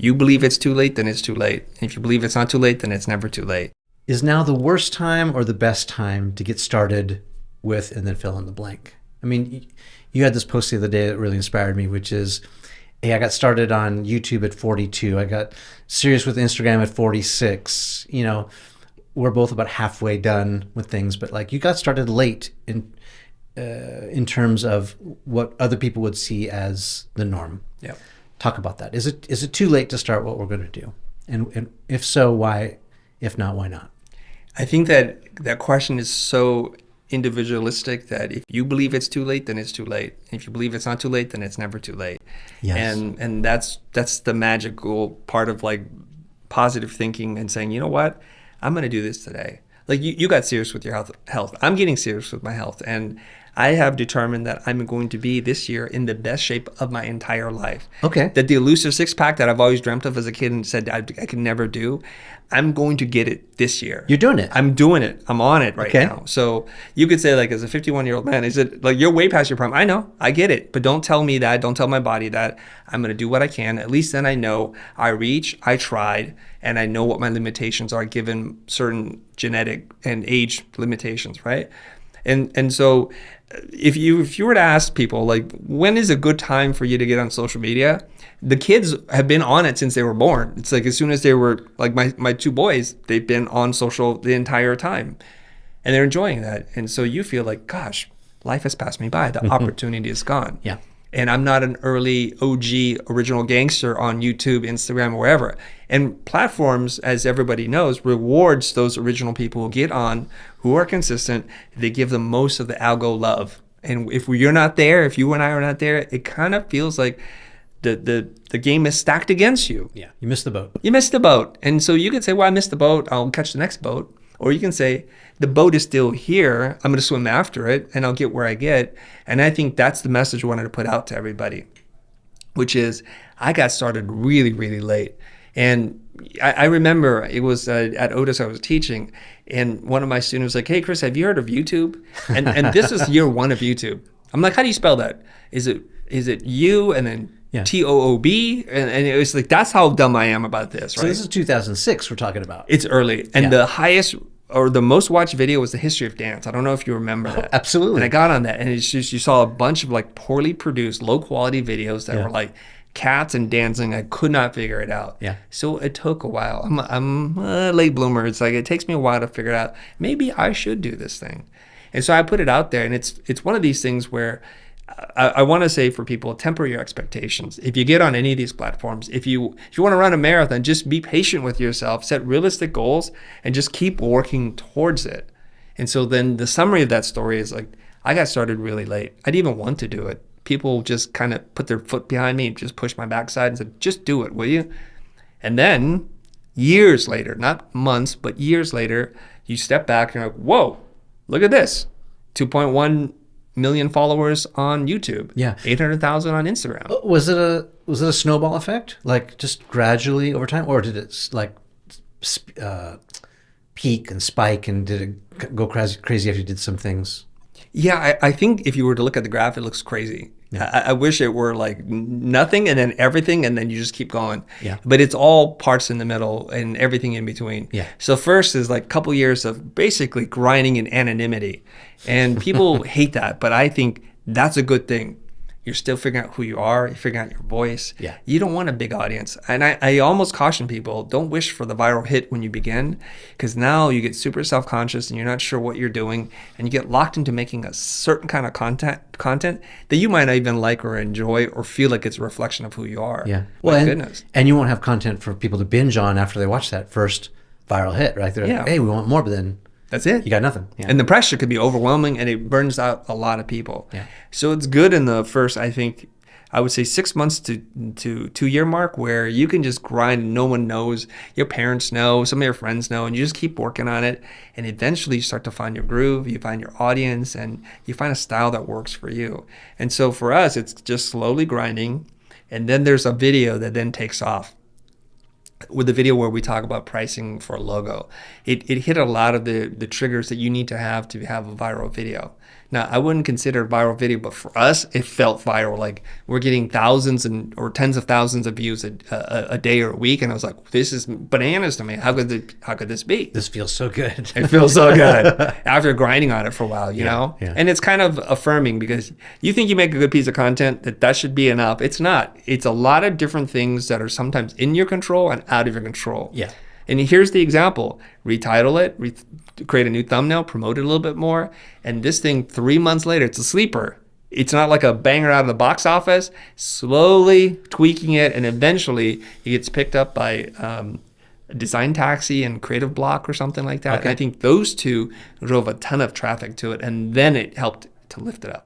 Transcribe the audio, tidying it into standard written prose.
you believe it's too late, then it's too late. If you believe it's not too late, then it's never too late. Is now the worst time or the best time to get started with, and then fill in the blank? I mean, you had this post the other day that really inspired me, which is, hey, I got started on YouTube at 42. I got serious with Instagram at 46. You know, we're both about halfway done with things, but like you got started late in terms of what other people would see as the norm. Yeah. Talk about that. Is it too late to start what we're going to do? And if so, why? If not, why not? I think that question is so individualistic that if you believe it's too late, then it's too late. If you believe it's not too late, then it's never too late. Yes. And that's the magical part of like positive thinking and saying, you know what, I'm going to do this today. Like you got serious with your health. I'm getting serious with my health. And I have determined that I'm going to be this year in the best shape of my entire life. Okay. That the elusive six-pack that I've always dreamt of as a kid and said I could never do, I'm going to get it this year. You're doing it. I'm doing it. I'm on it right now. So you could say, like, as a 51-year-old man, is it like you're way past your prime? I know. I get it. But don't tell me that. Don't tell my body that. I'm going to do what I can. At least then I know I I tried, and I know what my limitations are given certain genetic and age limitations, right? And so if you were to ask people, like, when is a good time for you to get on social media? The kids have been on it since they were born. It's like as soon as they were, like my two boys, they've been on social the entire time. And they're enjoying that. And so you feel like, gosh, life has passed me by. The opportunity is gone. Yeah. And I'm not an early OG original gangster on YouTube, Instagram, or wherever. And platforms, as everybody knows, rewards those original people who get on, who are consistent. They give them most of the algo love. And if you're not there, if you and I are not there, it kind of feels like the game is stacked against you. Yeah. You missed the boat. You missed the boat. And so you can say, well, I missed the boat. I'll catch the next boat. Or you can say, the boat is still here. I'm going to swim after it and I'll get where I get. And I think that's the message I wanted to put out to everybody, which is I got started really, really late. And I remember it was at Otis I was teaching, and one of my students was like, hey, Chris, have you heard of YouTube? And this is year one of YouTube. I'm like, how do you spell that? Is it you and then TOOB? And it was like, that's how dumb I am about this, right? So this is 2006 we're talking about. It's early. And the highest or the most watched video was the history of dance. I don't know if you remember that. Absolutely. And I got on that, and it's just, you saw a bunch of like poorly produced, low quality videos that were like cats and dancing. I could not figure it out. Yeah. So it took a while. I'm a late bloomer. It's like it takes me a while to figure it out. Maybe I should do this thing. And so I put it out there, and it's one of these things where I want to say for people, temper your expectations. If you get on any of these platforms, if you want to run a marathon, just be patient with yourself, set realistic goals, and just keep working towards it. And so then the summary of that story is like, I got started really late. I didn't even want to do it. People just kind of put their foot behind me and just pushed my backside and said, just do it, will you? And then years later, not months, but years later, you step back and you're like, whoa, look at this. 2.1 million followers on YouTube. Yeah. 800,000 on Instagram. Was it a snowball effect? Like just gradually over time, or did it like peak and spike, and did it go crazy after you did some things? Yeah, I think if you were to look at the graph, it looks crazy. Yeah. I wish it were like nothing and then everything and then you just keep going. Yeah. But it's all parts in the middle and everything in between. Yeah. So first is like a couple years of basically grinding in anonymity. And people hate that, but I think that's a good thing. You're still figuring out who you are. You're figuring out your voice. Yeah. You don't want a big audience. And I almost caution people, don't wish for the viral hit when you begin, because now you get super self-conscious and you're not sure what you're doing, and you get locked into making a certain kind of content that you might not even like or enjoy or feel like it's a reflection of who you are. Yeah. My goodness. And you won't have content for people to binge on after they watch that first viral hit, right? They're like, hey, we want more, but then that's it. You got nothing. Yeah. And the pressure could be overwhelming, and it burns out a lot of people. Yeah. So it's good in the first, I think, I would say 6 months to 2 year mark, where you can just grind and no one knows. Your parents know, some of your friends know, and you just keep working on it. And eventually you start to find your groove, you find your audience, and you find a style that works for you. And so for us, it's just slowly grinding. And then there's a video that then takes off. With the video where we talk about pricing for a logo, it hit a lot of the triggers that you need to have a viral video. Now, I wouldn't consider it viral video, but for us, it felt viral. Like we're getting thousands or tens of thousands of views a day or a week, and I was like, "This is bananas to me. How could this be?" This feels so good. It feels so good after grinding on it for a while, you know? yeah. And it's kind of affirming because you think you make a good piece of content, that should be enough. It's not. It's a lot of different things that are sometimes in your control and out of your control. Yeah. And here's the example. Retitle it, create a new thumbnail, promote it a little bit more. And this thing, 3 months later, it's a sleeper. It's not like a banger out of the box office. Slowly tweaking it, and eventually it gets picked up by Design Taxi and Creative Block or something like that. Okay. And I think those two drove a ton of traffic to it, and then it helped to lift it up.